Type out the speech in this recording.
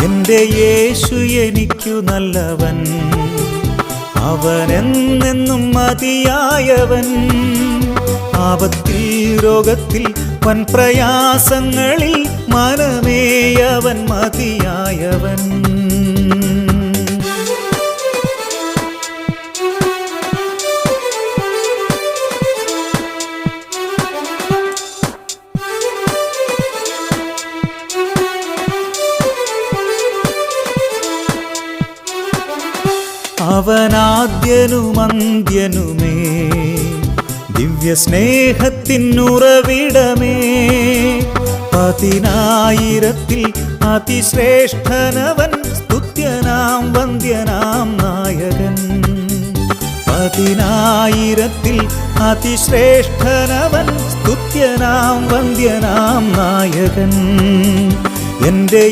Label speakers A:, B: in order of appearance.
A: എൻ്റെ യേശു എനിക്കു നല്ലവൻ, അവനെന്നെന്നും മതിയായവൻ. ആപത്തിൽ രോഗത്തിൽ വൻ പ്രയാസങ്ങളിൽ മനമേയവൻ മതിയായവൻ. അവനാദ്യനുമന്ത്യനുമേ, ദിവ്യസ്നേഹത്തിനുറവിടമേ. 10,000-ൽ അതിശ്രേഷ്ഠനവൻ, സ്തുത്യനാം വന്ദ്യനാം നായകൻ. 10,000-ൽ അതിശ്രേഷ്ഠനവൻ, സ്തുത്യനാം വന്ദ്യനാം നായകൻ. എൻ്റെ